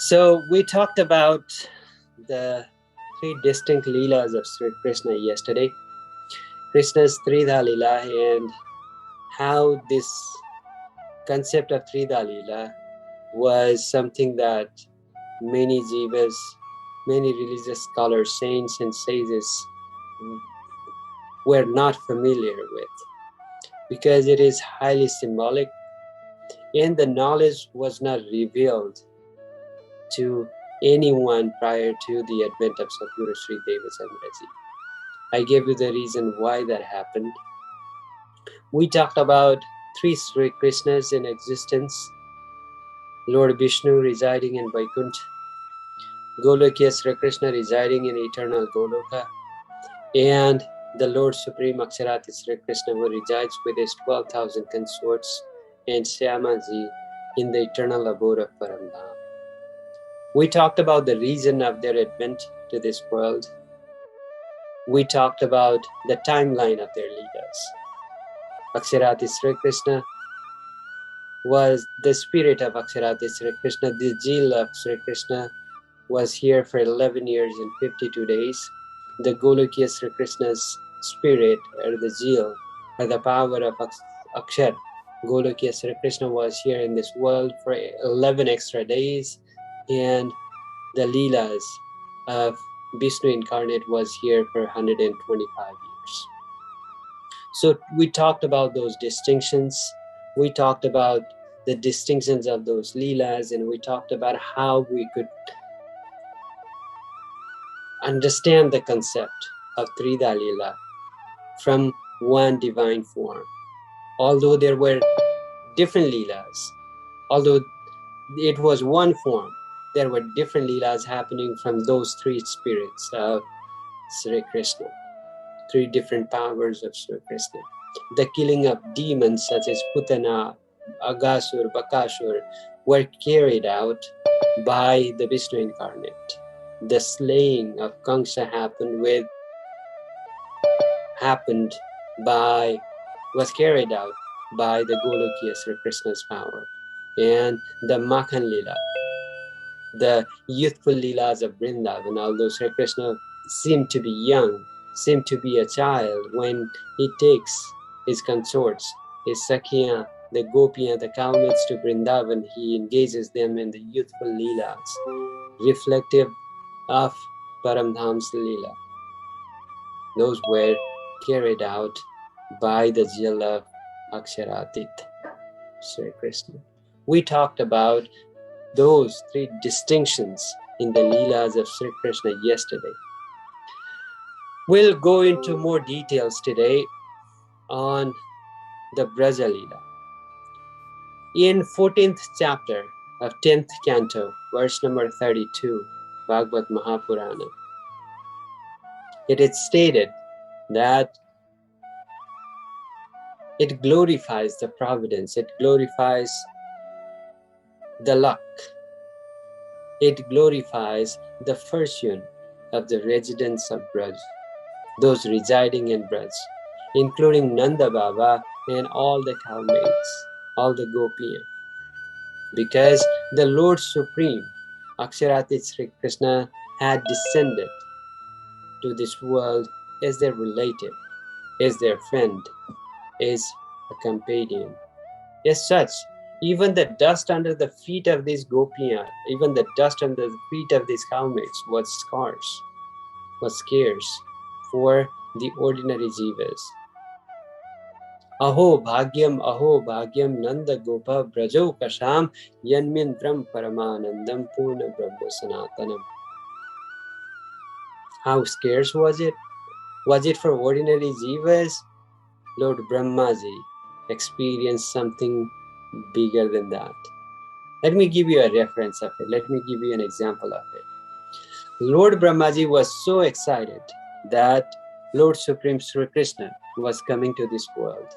So we talked about the three distinct Leelas of Sri Krishna yesterday. Krishna's Tridha Leela and how this concept of Tridha Leela was something that many jivas, many religious scholars, saints and sages were not familiar with, because it is highly symbolic and the knowledge was not revealed to anyone prior to the advent of Satguru Sri Devchandraji. I gave you the reason why that happened. We talked about three Sri Krishnas in existence: Lord Vishnu residing in Vaikuntha, Golokiya Sri Krishna residing in eternal Goloka, and the Lord Supreme Aksharati Sri Krishna, who resides with his 12,000 consorts, and Syamaji in the eternal abode of Paramdham. We talked about the reason of their advent to this world. We talked about the timeline of their leaders. Aksharati Sri Krishna was the spirit of Aksharati Sri Krishna. The Jil of Sri Krishna was here for 11 years and 52 days. The Golokiya Sri Krishna's spirit, or the Jil, or the power of Akshar, Golokiya Sri Krishna was here in this world for 11 extra days, and the Leelas of Vishnu incarnate was here for 125 years. So we talked about those distinctions. We talked about the distinctions of those Leelas, and we talked about how we could understand the concept of Trida Leela from one divine form. Although there were different Leelas, although it was one form, there were different Leelas happening from those three spirits of Sri Krishna, three different powers of Sri Krishna. The killing of demons such as Putana, Agasur, Bakasur were carried out by the Vishnu incarnate. The slaying of Kamsa was carried out by the Golokiya Sri Krishna's power. And the Makhan Leela, the youthful Leelas of Vrindavan, although Sri Krishna seemed to be young, seemed to be a child, when he takes his consorts, his Sakhiya, the Gopiya, the cowmaids to Vrindavan, he engages them in the youthful Leelas, reflective of Paramdham's Leela. Those were carried out by the Jil of Aksharatit, Sri Krishna. We talked about those three distinctions in the Leelas of Sri Krishna yesterday. We'll go into more details today on the Braja Leela. In 14th chapter of 10th canto, verse number 32, Bhagavad Mahapurana, it is stated that it glorifies the providence, it glorifies the luck, it glorifies the fortune of the residents of Braj, those residing in Braj, including Nanda Baba and all the cowmaids, all the Gopiya. Because the Lord Supreme, Aksharati Sri Krishna, had descended to this world as their relative, as their friend, as a companion. As such, even the dust under the feet of these Gopiya, even the dust under the feet of these cowmaids was scarce for the ordinary jivas. Aho bhagyam nanda gopa brajo kasham yanmintram paramanandam purna brahma sanatanam. How scarce was it? Was it for ordinary jivas? Lord Brahmaji experienced something bigger than that. Let me give you a reference of it. Let me give you an example of it. Lord Brahmaji was so excited that Lord Supreme Sri Krishna was coming to this world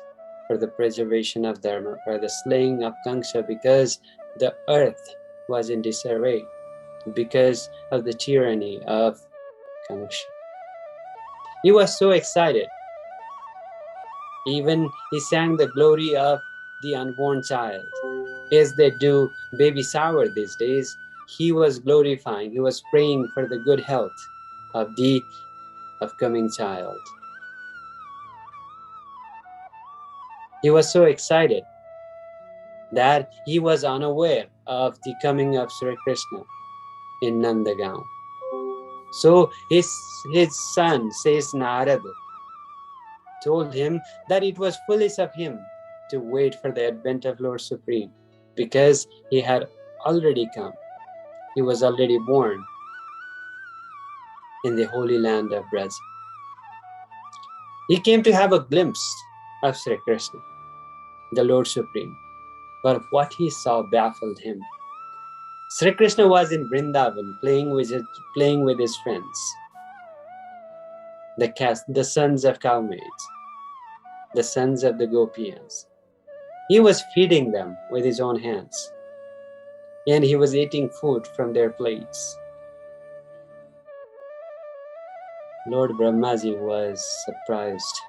for the preservation of Dharma, for the slaying of Kamsa, because the earth was in disarray, because of the tyranny of Kamsa. He was so excited. Even he sang the glory of the unborn child. As they do baby shower these days, he was glorifying, he was praying for the good health of the upcoming child. He was so excited that he was unaware of the coming of Sri Krishna in Nandagaon. So his son, says Narada, told him that it was foolish of him to wait for the advent of Lord Supreme, because he had already come. He was already born in the holy land of Braj. He came to have a glimpse of Sri Krishna, the Lord Supreme, but what he saw baffled him. Sri Krishna was in Vrindavan playing with his friends, the sons of cowmaids, the sons of the gopiyas. He was feeding them with his own hands, and he was eating food from their plates. Lord Brahmaji was surprised.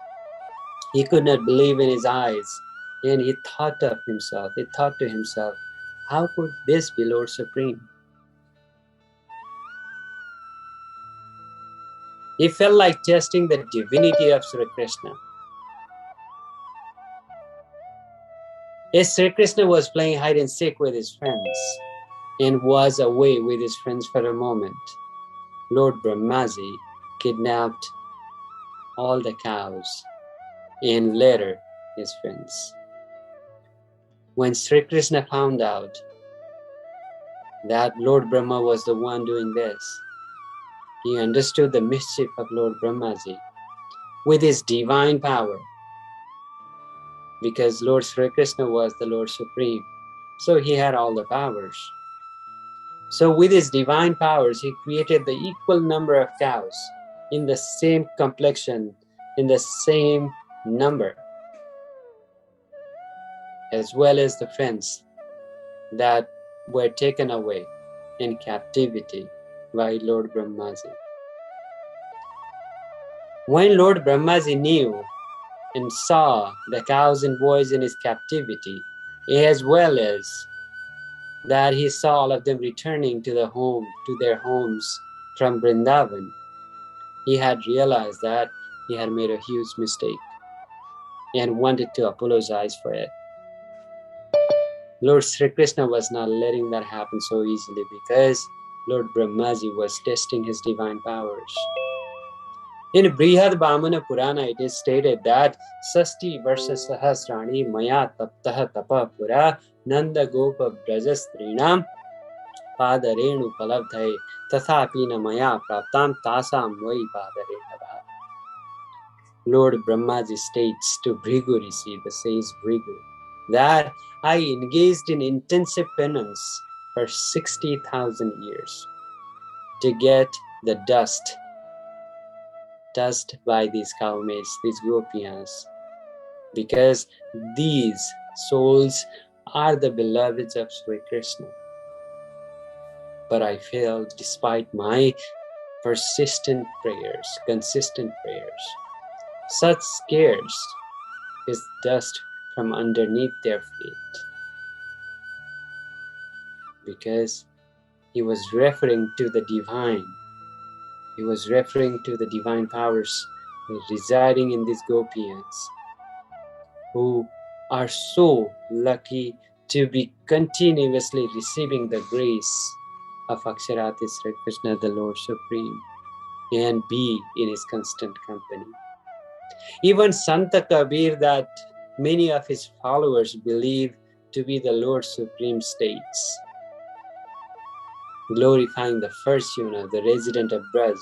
He could not believe in his eyes, and he thought to himself, how could this be Lord Supreme? He felt like testing the divinity of Sri Krishna. As Sri Krishna was playing hide and seek with his friends and was away with his friends for a moment, Lord Brahmaji kidnapped all the cows and later his friends. When Sri Krishna found out that Lord Brahma was the one doing this, he understood the mischief of Lord Brahmaji with his divine power, because Lord Sri Krishna was the Lord Supreme, so he had all the powers. So with his divine powers, he created the equal number of cows in the same complexion, in the same number, as well as the friends that were taken away in captivity by Lord Brahmaji. When Lord Brahmaji knew and saw the cows and boys in his captivity, as well as that he saw all of them returning to their homes from Vrindavan, he had realized that he had made a huge mistake and wanted to apologize for it. Lord Sri Krishna was not letting that happen so easily, because Lord Brahmaji was testing his divine powers. In Brihad Bhamana Purana, it is stated that Sasti Varsha Sahasrani Maya Taptaha Tapa Pura Nanda Gopa Brajastrinam Padarenu Palabdhai Tathapina Maya Praptam Tasam Vai Padarenabha. Lord Brahmaji states to Bhrigu Rishi, the sage Bhrigu, that I engaged in intensive penance for 60,000 years to get the dust by these cowmaids, these gopiyas, because these souls are the beloveds of Sri Krishna. But I failed despite my consistent prayers. Such scares his dust from underneath their feet, because he was referring to the divine. He was referring to the divine powers residing in these gopiyas, who are so lucky to be continuously receiving the grace of Aksharati Sri Krishna, the Lord Supreme, and be in his constant company. Even Santa Kabir, that many of his followers believe to be the Lord Supreme, states, glorifying the first Yuna, the resident of Braj,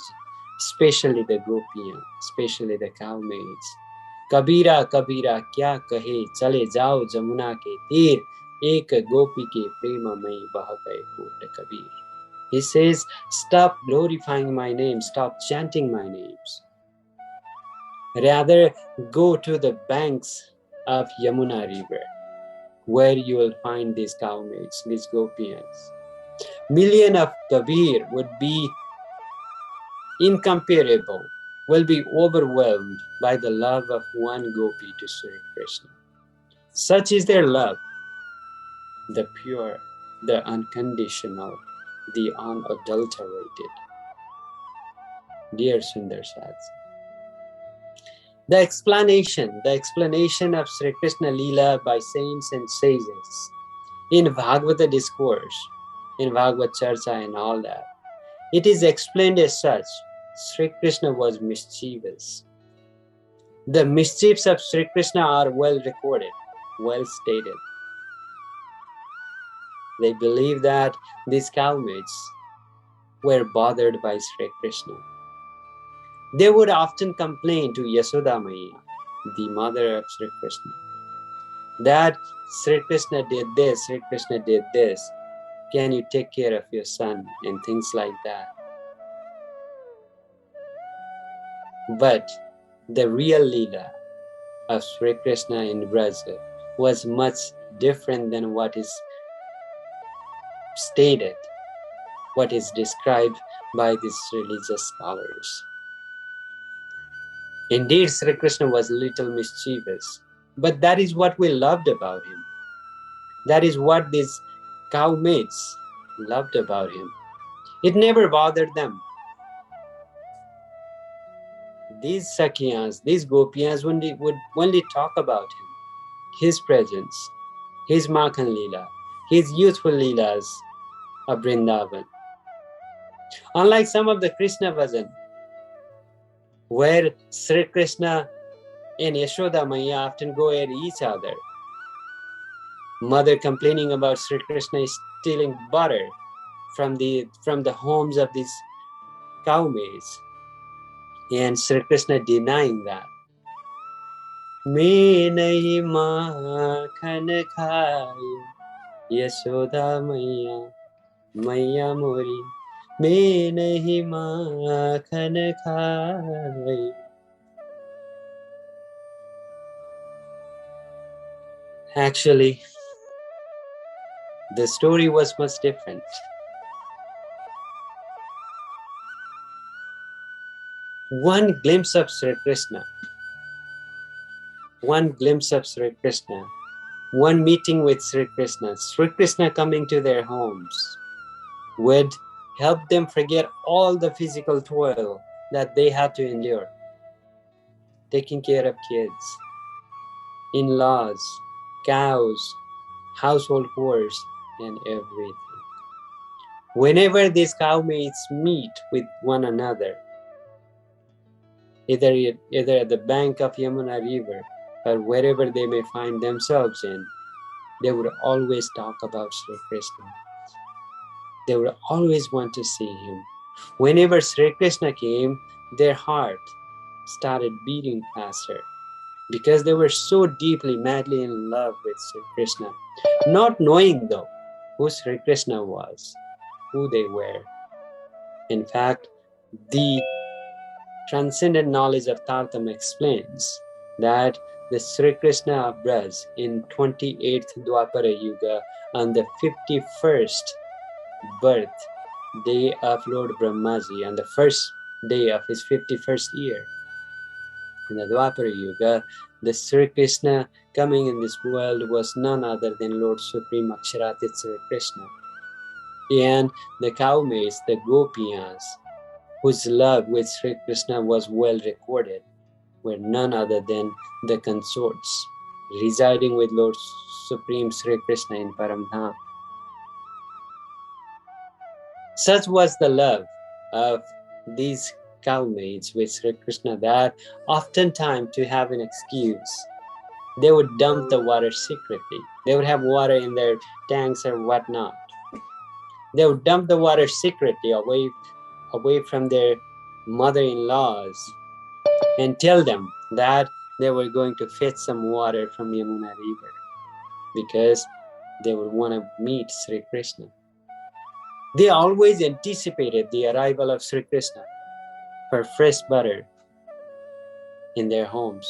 especially the Gopiyan, especially the cowmaids. Kabira, Kabira, kya kahe, chale jao Jamuna ke tir, ek gopi ke prema mai baha gaye koot Kabir. He says, stop glorifying my name, stop chanting my names. Rather, go to the banks of Yamuna river, where you will find these cowmaids, these gopiyas. Million of Kabir would be incomparable, will be overwhelmed by the love of one gopi to Sri Krishna. Such is their love, the pure, the unconditional, the unadulterated. Dear Sundar Sats. The explanation of Sri Krishna Leela by saints and sages in Bhagavata Discourse, in Bhagavad Charcha and all that, it is explained as such. Sri Krishna was mischievous. The mischiefs of Sri Krishna are well recorded, well stated. They believe that these cowmaids were bothered by Sri Krishna. They would often complain to Yashoda Maya, the mother of Sri Krishna, that Sri Krishna did this, Sri Krishna did this. Can you take care of your son? And things like that. But the real Leela of Sri Krishna in Brazil was much different than what is stated, what is described by these religious scholars. Indeed, Sri Krishna was a little mischievous, but that is what we loved about him. That is what these cowmaids loved about him. It never bothered them. These Sakyas, these Gopiyas would only talk about him, his presence, his Makhan Leela, his youthful Leelas of Vrindavan. Unlike some of the Krishna Bhajan, where Sri Krishna and Yashoda Maya often go at each other. Mother complaining about Sri Krishna is stealing butter from the homes of these cowmaids, and Sri Krishna denying that. Me nahi makhan khayo, Yashoda Maya, Maya mori. Me nahi makhan khayo. Actually, the story was much different. One glimpse of Sri Krishna, one meeting with Sri Krishna coming to their homes would help them forget all the physical toil that they had to endure. Taking care of kids, in-laws, cows, household chores, and everything. Whenever these cowmaids meet with one another, either at the bank of Yamuna River or wherever they may find themselves in, they would always talk about Sri Krishna. They would always want to see him. Whenever Sri Krishna came, their heart started beating faster because they were so deeply, madly in love with Sri Krishna, not knowing though who Sri Krishna was, who they were. In fact, the transcendent knowledge of Tartam explains that the Sri Krishna of Braj in 28th Dwapara Yuga on the 51st birth day of Lord Brahmaji, on the first day of his 51st year. In the Dwapara Yuga, the Sri Krishna coming in this world was none other than Lord Supreme Aksharatit Sri Krishna. And the cowmaids, the Gopiyas, whose love with Sri Krishna was well recorded, were none other than the consorts residing with Lord Supreme Sri Krishna in Paramdham. Such was the love of these cowmaids with Sri Krishna that oftentimes, to have an excuse, they would dump the water secretly. They would have water in their tanks or whatnot. They would dump the water secretly away from their mother-in-laws and tell them that they were going to fetch some water from Yamuna River because they would want to meet Sri Krishna. They always anticipated the arrival of Sri Krishna for fresh butter in their homes.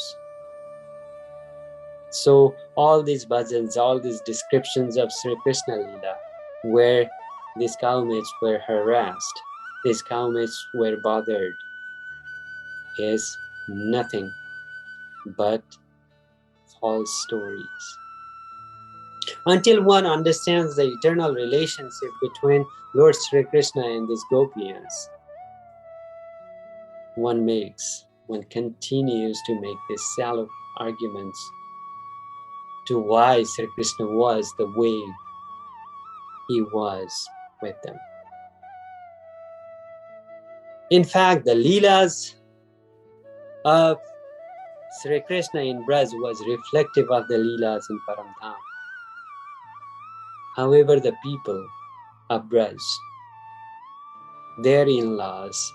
So all these bhajans, all these descriptions of Sri Krishna Leela, where these cowmaids were harassed, these cowmaids were bothered, is nothing but false stories. Until one understands the eternal relationship between Lord Sri Krishna and these gopis, one continues to make these shallow arguments to why Sri Krishna was the way he was with them. In fact, the Leelas of Sri Krishna in Braj was reflective of the Leelas in Paramdham. However, the people of Braj, their in-laws,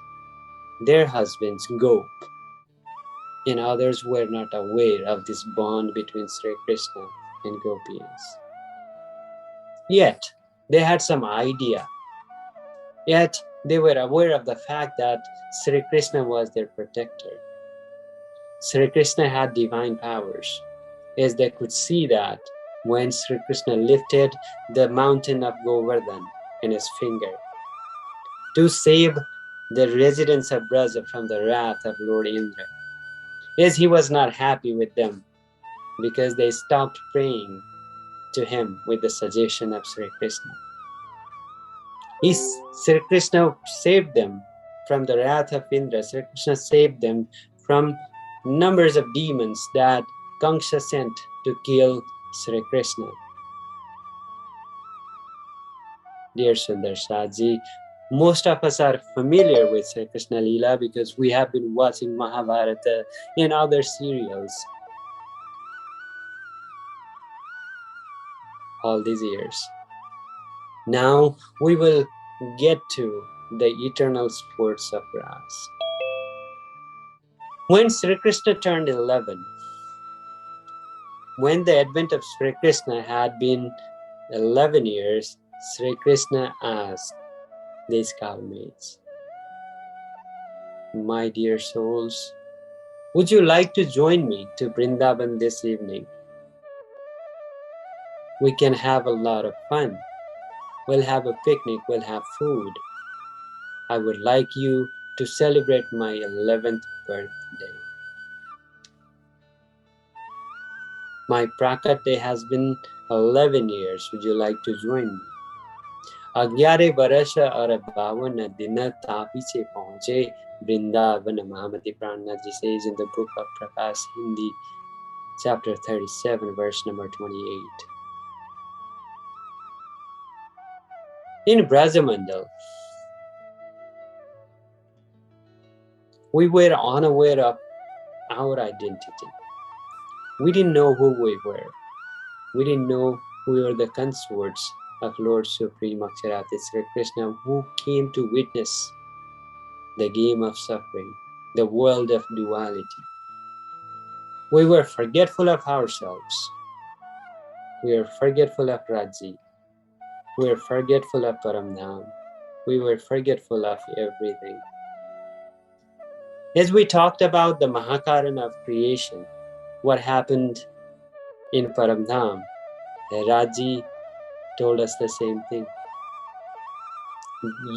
their husbands, Gop, and others were not aware of this bond between Sri Krishna and gopis. Yet, they had some idea. Yet, they were aware of the fact that Sri Krishna was their protector. Sri Krishna had divine powers, as they could see that when Sri Krishna lifted the mountain of Govardhan in his finger to save the residents of Braja from the wrath of Lord Indra, as he was not happy with them because they stopped praying to him with the suggestion of Sri Krishna. Sri Krishna saved them from the wrath of Indra. Sri Krishna saved them from numbers of demons that Kangsha sent to kill Sri Krishna. Dear Sundarsaji, most of us are familiar with Sri Krishna Leela because we have been watching Mahabharata and other serials all these years. Now we will get to the eternal sports of Ras. When Sri Krishna turned 11, when the advent of Sri Krishna had been 11 years, Sri Krishna asked these cowmaids, "My dear souls, would you like to join me to Vrindavan this evening? We can have a lot of fun. We'll have a picnic, we'll have food. I would like you to celebrate my 11th birthday. My Prakat Day has been 11 years. Would you like to join me?" 11 वर्ष और 52 दिन तापीछे पहुंचे Vrindavan. Mahamati Prananath says in the book of Prakash, Hindi, chapter 37, verse number 28. In Brajamandal, we were unaware of our identity. We didn't know who we were. We didn't know we were the consorts of Lord Supreme Aksharati Sri Krishna, who came to witness the game of suffering, the world of duality. We were forgetful of ourselves. We were forgetful of Raji. We were forgetful of Paramdham. We were forgetful of everything. As we talked about the Mahakaran of creation, what happened in Paramdham, Raji told us the same thing.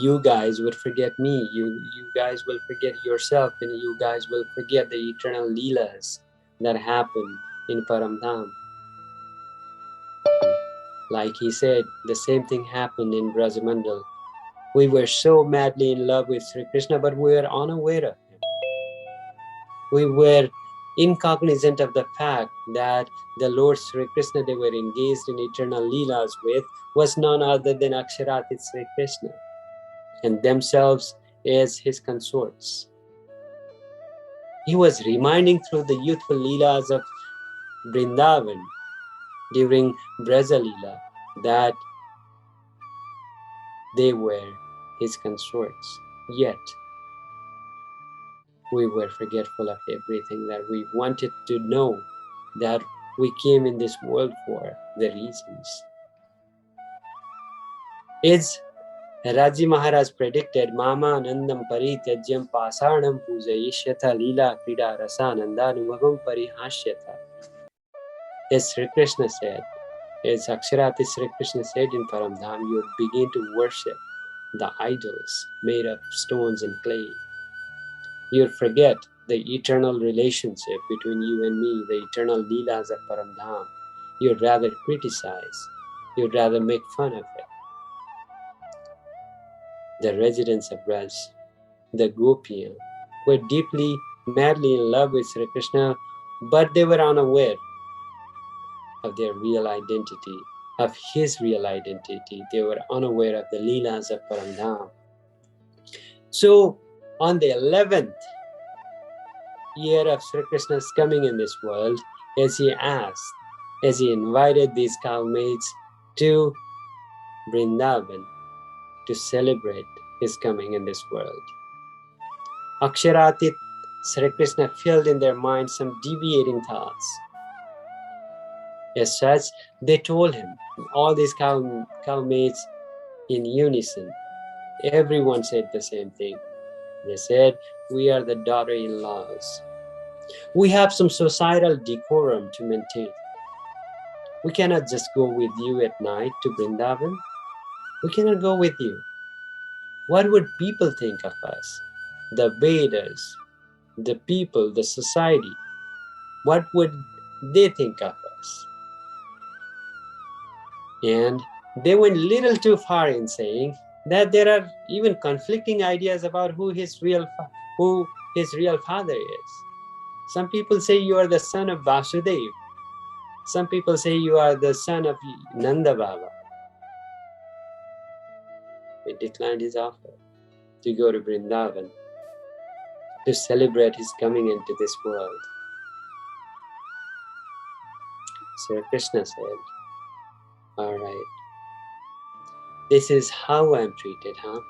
You guys would forget me, you guys will forget yourself, and you guys will forget the eternal Leelas that happened in Paramdham. Like he said, the same thing happened in Brajamandal. We were so madly in love with Sri Krishna, but we were unaware of him. We were incognizant of the fact that the Lord Sri Krishna they were engaged in eternal Leelas with was none other than Aksharati Sri Krishna, and themselves as his consorts. He was reminding through the youthful Leelas of Vrindavan during Braja Leela that they were his consorts. Yet, we were forgetful of everything that we wanted to know, that we came in this world for, the reasons. As Raji Maharaj predicted, Mama Anandam Parityajyam Pasanam Pujayishyatha Leela Krida Rasanandanubhavam Parihashyatha. As Sri Krishna said, as Aksharati Sri Krishna said in Paramdham, you would begin to worship the idols made of stones and clay. You would forget the eternal relationship between you and me, the eternal Leelas of Paramdham. You'd rather criticize, you'd rather make fun of it. the residents of Braj, the Gopiya, were deeply, madly in love with Sri Krishna, but they were unaware of their real identity, of his real identity. They were unaware of the Leelas of Paramdham. So, on the 11th year of Sri Krishna's coming in this world, as he invited these cowmaids to Vrindavan to celebrate his coming in this world, Aksharatit Sri Krishna filled in their minds some deviating thoughts. As such, they told him, all these cowmaids in unison, everyone said the same thing. They said, we are the daughter-in-laws. We have some societal decorum to maintain. We cannot just go with you at night to Vrindavan. We cannot go with you. What would people think of us? The Vedas, the people, the society. What would they think of us? And they went a little too far in saying that there are even conflicting ideas about who his real father is. Some people say you are the son of Vasudev. Some people say you are the son of Nanda Baba. He declined his offer to go to Vrindavan to celebrate his coming into this world. Sri Krishna said, all right, this is how I'm treated, huh?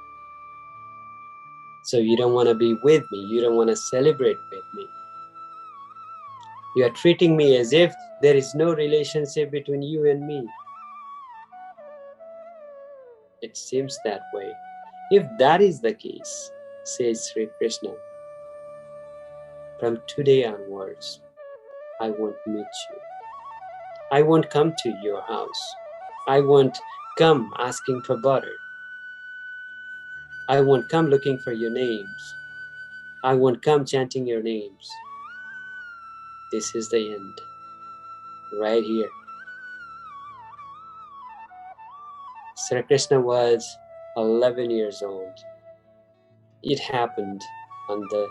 So you don't want to be with me, you don't want to celebrate with me. You are treating me as if there is no relationship between you and me. It seems that way. If that is the case, says Sri Krishna, from today onwards, I won't meet you. I won't come to your house. I won't come asking for butter. I won't come looking for your names. I won't come chanting your names. This is the end. Right here. Sri Krishna was 11 years old. It happened on the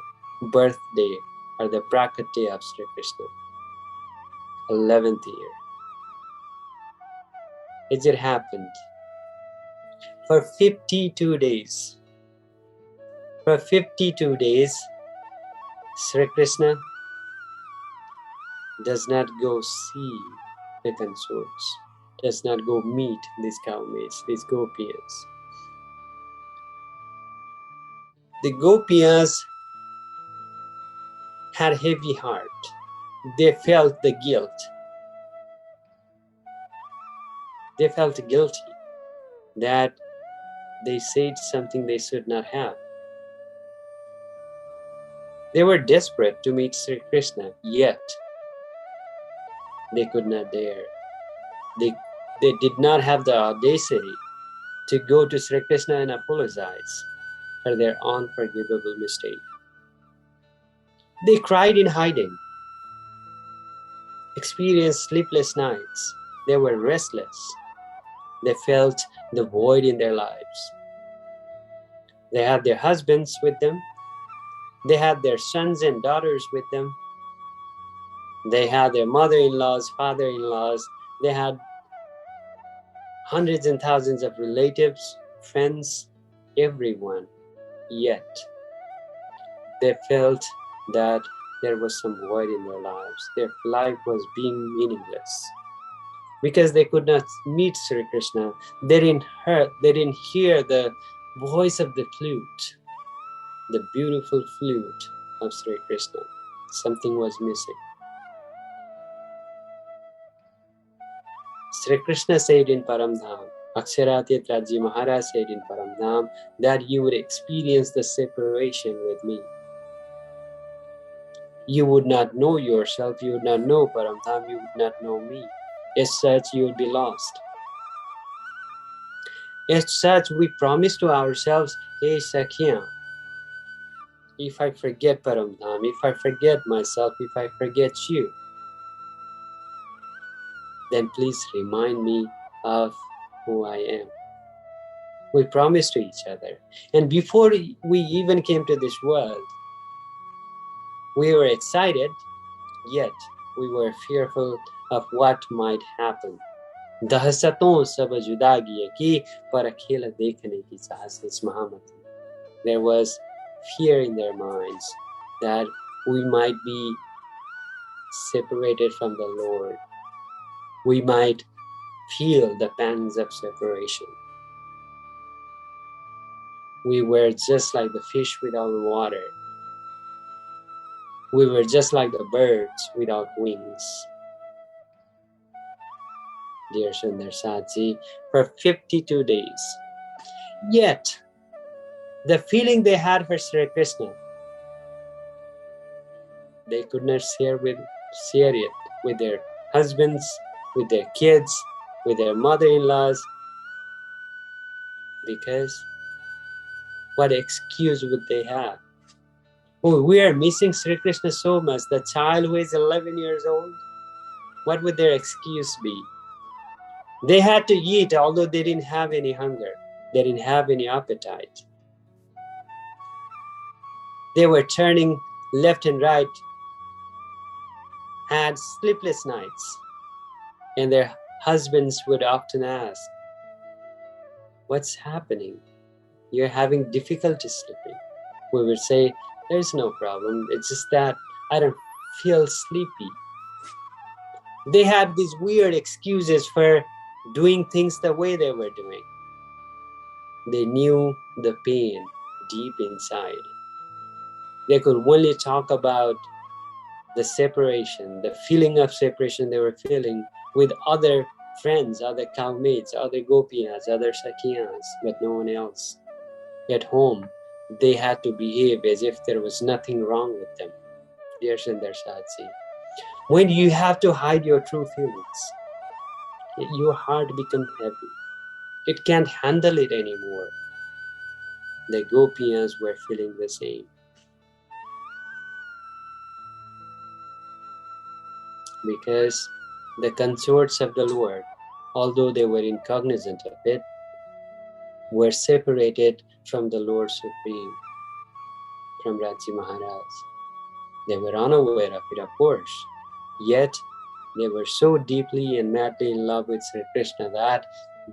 birthday or the prakate of Sri Krishna, 11th year. It happened for 52 days. For 52 days, Sri Krishna does not go see the consorts, does not go meet these cowmaids, these gopiyas. The gopiyas had heavy heart. They felt the guilt. They felt guilty that they said something they should not have. They were desperate to meet Sri Krishna, yet they could not dare. They did not have the audacity to go to Sri Krishna and apologize for their unforgivable mistake. They cried in hiding, experienced sleepless nights. They were restless. They felt the void in their lives. They had their husbands with them. They had their sons and daughters with them. They had their mother-in-laws, father-in-laws. They had hundreds and thousands of relatives, friends, everyone. Yet, they felt that there was some void in their lives. Their life was being meaningless. Because they could not meet Sri Krishna, they didn't hear the voice of the flute, the beautiful flute of Sri Krishna. Something was missing. Sri Krishna said in Paramdham, Aksharatit Maharaj said in Paramdham, that you would experience the separation with me. You would not know yourself, you would not know Paramdham, you would not know me. As such, you would be lost. As such, we promise to ourselves, hey Sakhya, if I forget Paramdham, if I forget myself, if I forget you, then please remind me of who I am. We promised to each other. And before we even came to this world, we were excited, yet we were fearful of what might happen. दहशतों सब जुदागी की पर अकेला देखने की चाह से Mahamati. There was fear in their minds that we might be separated from the Lord. We might feel the pangs of separation. We were just like the fish without water. We were just like the birds without wings. Dear Sundarsaji, for 52 days. Yet, the feeling they had for Sri Krishna, they could not share it with their husbands, with their kids, with their mother-in-laws, because what excuse would they have? Oh, we are missing Sri Krishna so much. The child who is 11 years old, what would their excuse be? They had to eat, although they didn't have any hunger. They didn't have any appetite. They were turning left and right, had sleepless nights, and their husbands would often ask, "What's happening? You're having difficulty sleeping." We would say, "There's no problem. It's just that I don't feel sleepy." They had these weird excuses for doing things the way they were doing. They knew the pain deep inside. They could only talk about the separation, the feeling of separation they were feeling with other friends, other cowmates, other gopiyas, other sakhiyas, but no one else. At home, they had to behave as if there was nothing wrong with them. Dear Sundarsaji, when you have to hide your true feelings, your heart becomes heavy. It can't handle it anymore. The gopiyas were feeling the same. Because the consorts of the Lord, although they were incognizant of it, were separated from the Lord Supreme, from Raji Maharaj. They were unaware of it, of course, yet they were so deeply and madly in love with Sri Krishna that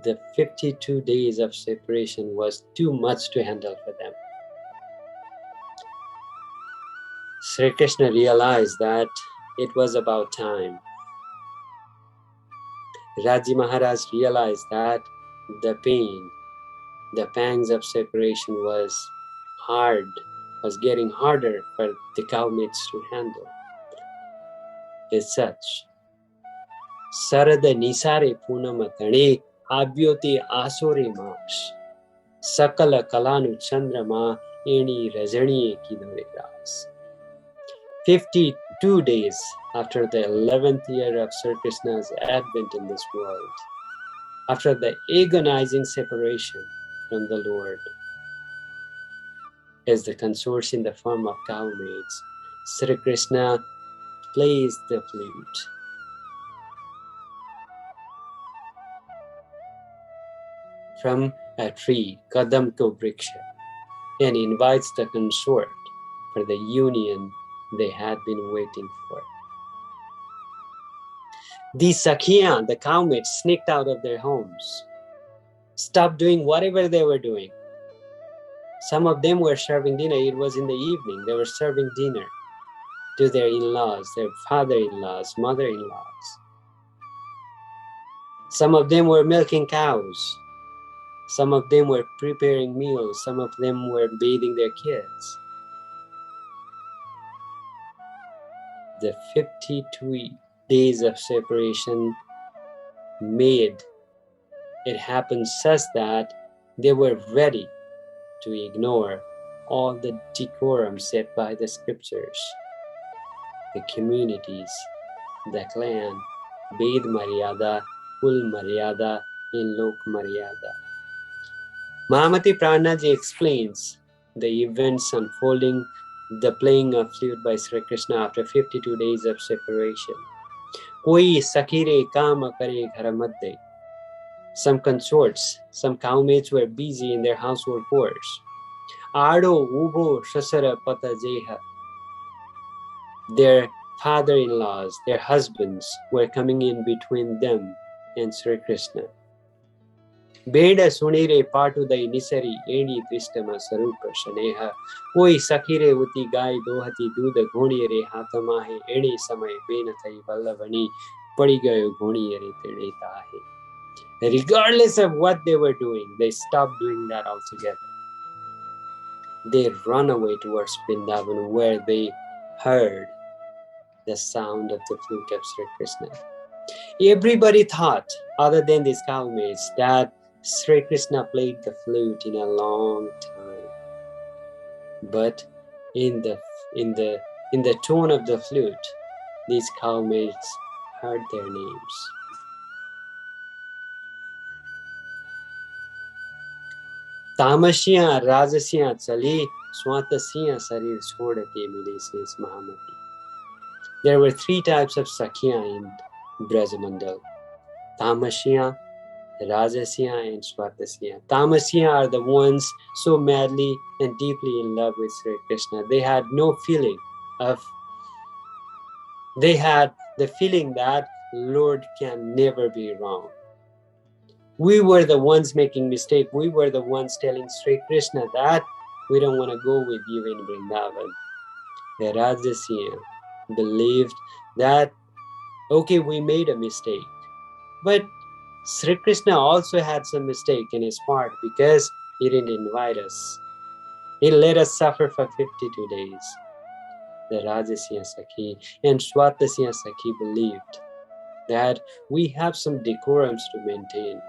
the 52 days of separation was too much to handle for them. Sri Krishna realized that it was about time. Raji Maharaj realized that the pain, the pangs of separation was getting harder for the cowmates to handle. As such, Sarada Nisare Punamatane Abhyoti Asore Mas Sakala Kalanu Chandrama Eni Rajani Kidore Das. 52 days after the 11th year of Sri Krishna's advent in this world, after the agonizing separation from the Lord, as the consorts in the form of cowmaids, Sri Krishna plays the flute. From a tree, Kadam Ko Vriksha, and invites the consort for the union they had been waiting for. The Sakhiya, the cowmaids, sneaked out of their homes, stopped doing whatever they were doing. Some of them were serving dinner. It was in the evening. They were serving dinner to their in-laws, their father-in-laws, mother-in-laws. Some of them were milking cows. Some of them were preparing meals. Some of them were bathing their kids. The 52 days of separation made it happen such that they were ready to ignore all the decorum set by the scriptures. The communities, the clan, Ved Maryada, Kul Maryada, and Lok Maryada. Mahamati Prananath explains the events unfolding the playing of flute by Sri Krishna after 52 days of separation. Koi sakhire kama kare ghara madde. some consorts, some cowmaids were busy in their household chores. Ado ubo shasara pata jeha. Their father-in-laws, their husbands, were coming in between them and Sri Krishna. Beda sunire patudai nisari eni tristama sarupa shaneha. Oi sakire uti gai dohati duda ghoniyare hatamahe eni samay bena thai vallavani padi gayo ghoniyare tede tahe. Regardless of what they were doing, they stopped doing that altogether. They run away towards Vrindavan, where they heard the sound of the flute of Sri Krishna. Everybody thought, other than these cowmaids, that Sri Krishna played the flute in a long time. But in the tone of the flute, these cowmaids heard their names. Tamasya Rajasya Chali Swatasya Sarir Shodate Mile, says Mahamati. There were 3 types of Sakhya in Brajamandal: Tamasya, Rajasya, and Swatasya. Tamasya are the ones so madly and deeply in love with Sri Krishna. They had the feeling that Lord can never be wrong. We were the ones making mistake. We were the ones telling Sri Krishna that we don't want to go with you in Vrindavan. The Rajasya believed that, okay, we made a mistake. But Sri Krishna also had some mistake in his part, because he didn't invite us. He let us suffer for 52 days. The Rajasya Sakhi and Swatasya Sakhi believed that we have some decorums to maintain.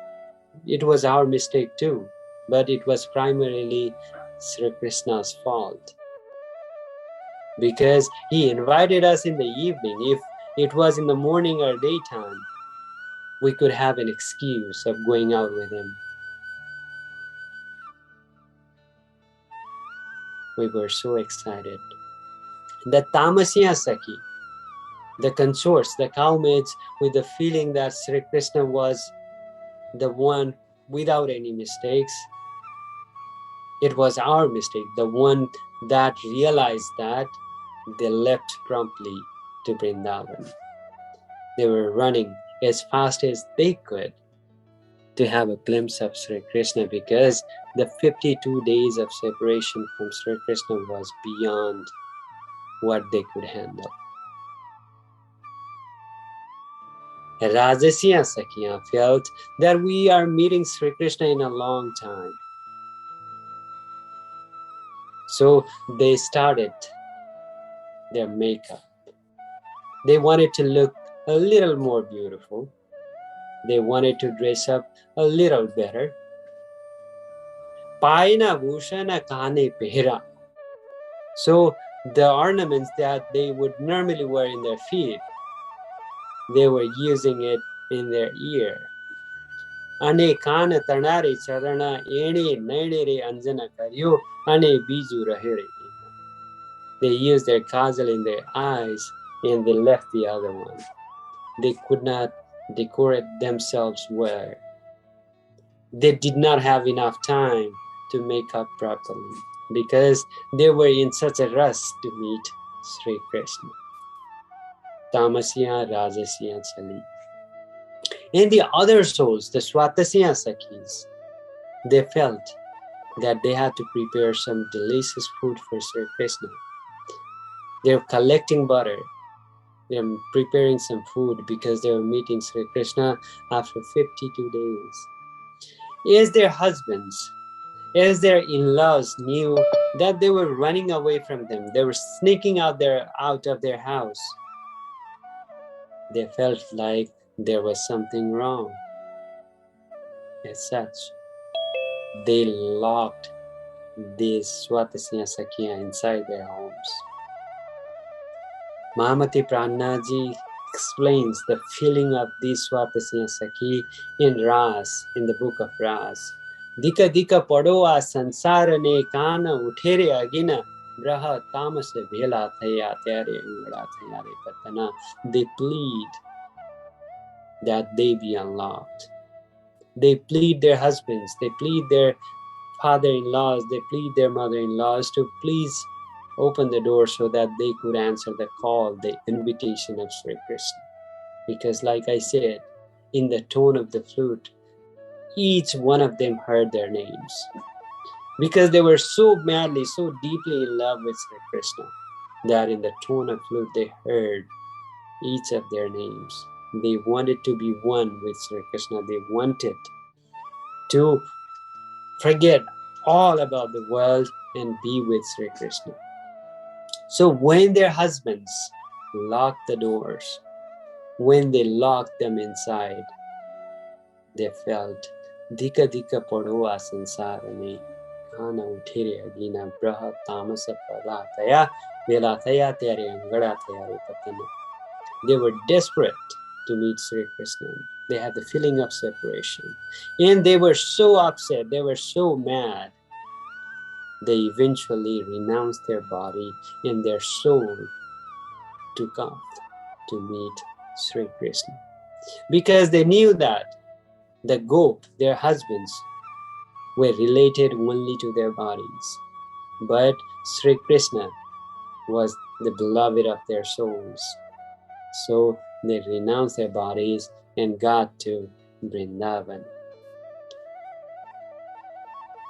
It was our mistake too, but it was primarily Sri Krishna's fault, because he invited us in the evening. If it was in the morning or daytime, we could have an excuse of going out with him. We were so excited. The Tamasya Sakhi, the consorts, the cowmaids, with the feeling that Sri Krishna was the one without any mistakes. It was our mistake, the one that realized that, they left promptly to Vrindavan. They were running as fast as they could to have a glimpse of Sri Krishna, because the 52 days of separation from Sri Krishna was beyond what they could handle. Rajasya Sakya felt that we are meeting Sri Krishna in a long time. So they started their makeup. They wanted to look a little more beautiful. They wanted to dress up a little better. Paina bhushana kane pehra. So the ornaments that they would normally wear in their feet, they were using it in their ear. Ane kana tanare charana ene nainere anjana karyo ane biju rahere. They used their kajal in their eyes and they left the other one. They could not decorate themselves well. They did not have enough time to make up properly, because they were in such a rush to meet Sri Krishna. Tamasya Rajasya Chali. And the other souls, the Swatasya Sakhis, they felt that they had to prepare some delicious food for Sri Krishna. They're collecting butter. They're preparing some food because they were meeting Sri Krishna after 52 days. As their husbands, as their in-laws knew that they were running away from them, they were sneaking out of their house, they felt like there was something wrong. As such, they locked these Swatasya Sakhya inside their homes. Mahamati Prananath explains the feeling of these Swatasya Sakhi in Ras, in the book of Ras. Dika dika padoa sansara ne kana uthere agina braha tamas bhela thaya tyare angada thayare patana. They plead that they be unlocked. They plead their husbands, they plead their father-in-laws, they plead their mother-in-laws to please open the door so that they could answer the call, the invitation of Sri Krishna. Because like I said, in the tone of the flute, each one of them heard their names. Because they were so madly, so deeply in love with Sri Krishna, that in the tone of flute they heard each of their names. They wanted to be one with Sri Krishna. They wanted to forget all about the world and be with Sri Krishna. So when their husbands locked the doors, when they locked them inside, they felt Dika Dika Padoa Sansarame Kana Utere Agina Braha Tamasa Palataya Velataya Tere Angada Patana. They were desperate to meet Sri Krishna. They had the feeling of separation. And they were so upset, they were so mad. They eventually renounced their body and their soul took off to meet Sri Krishna. Because they knew that the gop, their husbands, were related only to their bodies. But Sri Krishna was the beloved of their souls. So they renounced their bodies and got to Vrindavan.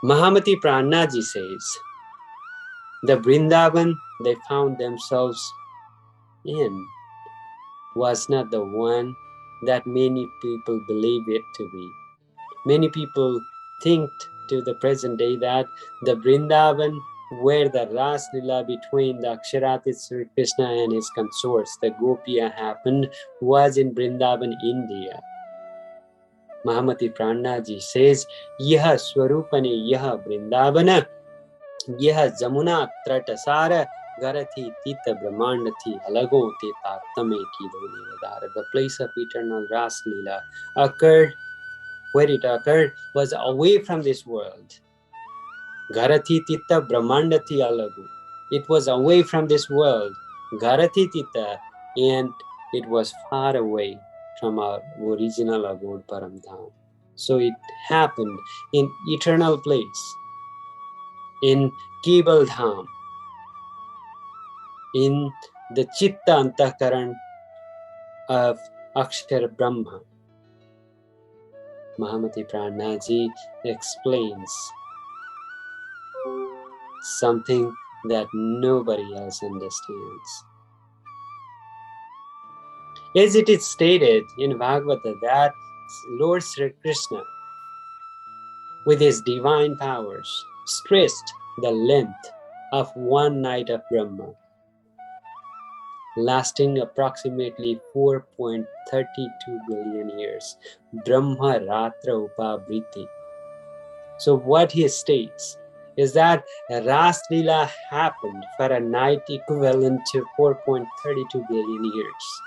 Mahamati Prananaji says, the Vrindavan they found themselves in was not the one that many people believe it to be. Many people think to the present day that the Vrindavan where the Ras Lila between the Aksharatit Sri Krishna and his consorts, the Gopiya, happened was in Vrindavan, India. Mahamati Prananaji says, Yaha Swarupane Yaha Vrindavana, Yaha Jamuna Tratasara, Garathi Tita Brahmandati Halago Te Tartame Kidonivadara. The place of eternal Ras Lila occurred, where it occurred was away from this world. Garathi Tita Brahmandati Alagu. It was away from this world. Garathi Tita, and it was far away from our original abode Paramdham. So it happened in eternal place, in Kebal Dham, in the Chitta Antakaran of Akshar Brahma. Mahamati Prananaji explains something that nobody else understands. As it is stated in Bhagavata that Lord Sri Krishna, with his divine powers, stretched the length of one night of Brahma, lasting approximately 4.32 billion years. Brahma Ratra Upabriti. So what he states is that Ras Lila happened for a night equivalent to 4.32 billion years.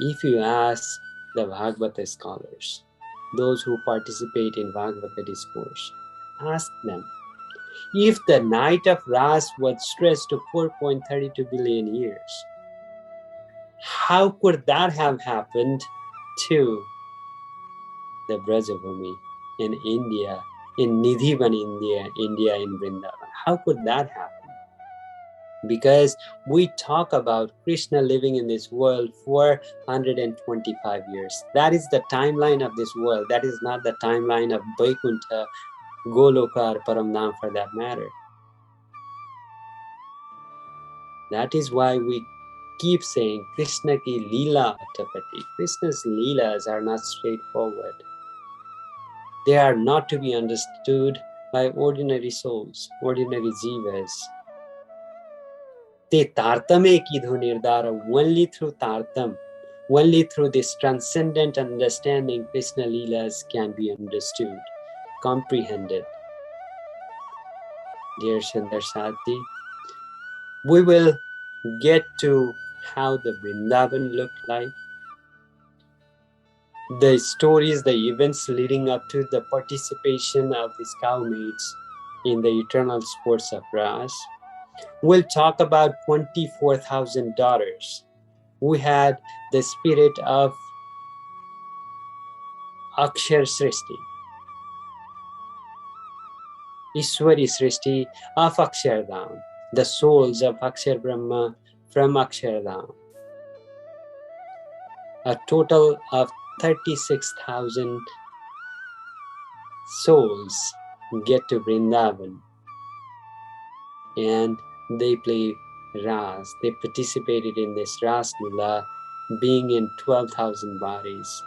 If you ask the Bhagavata scholars, those who participate in Bhagavata discourse, ask them, if the night of Ras was stretched to 4.32 billion years, how could that have happened to the Brajabhumi in India, in Nidhivan, India in Vrindavan? How could that happen? Because we talk about Krishna living in this world for 125 years. That is the timeline of this world. That is not the timeline of Vaikuntha, Goloka, or Paramdham for that matter. That is why we keep saying Krishna ki Leela Tapati. Krishna's Leelas are not straightforward. They are not to be understood by ordinary souls, ordinary jivas. Te tartame kidho nirdara, only through tartam, only through this transcendent understanding, Krishna Leelas can be understood, comprehended. Dear Sundar Sati, we will get to how the Vrindavan looked like, the stories, the events leading up to the participation of these cowmaids in the eternal sports of Ras. We'll talk about 24,000 daughters who had the spirit of Akshar Srishti, Ishwari Srishti of Akshardham, the souls of Akshar Brahma from Akshardham. A total of 36,000 souls get to Vrindavan and they play Ras. They participated in this Ras Leela, being in 12,000 bodies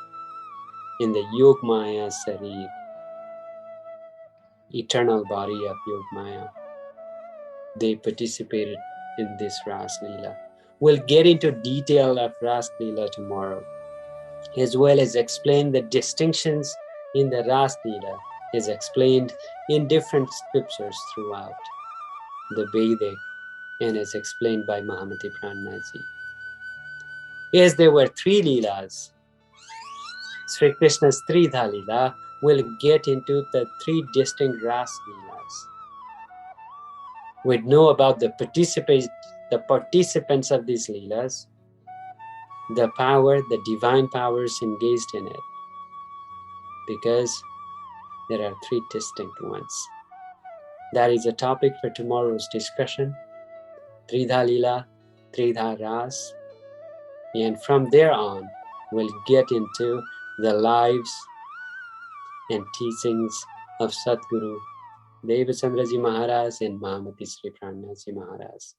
in the Yogmaya Sarir, eternal body of Yogmaya. They participated in this Ras Leela. We'll get into detail of Ras Leela tomorrow, as well as explain the distinctions in the Ras Leela is explained in different scriptures throughout the Vedic and is explained by Mahamati Prananath. As there were three Leelas, Sri Krishna's Tridha Leela, will get into the three distinct Ras Leelas. We know about the participants of these Leelas, the power, the divine powers engaged in it, because there are three distinct ones. That is a topic for tomorrow's discussion. Tridha Leela, Tridha Ras, and from there on, we'll get into the lives and teachings of Satguru, Devchandraji Maharaj and Mahamati Sri Prananath Maharaj.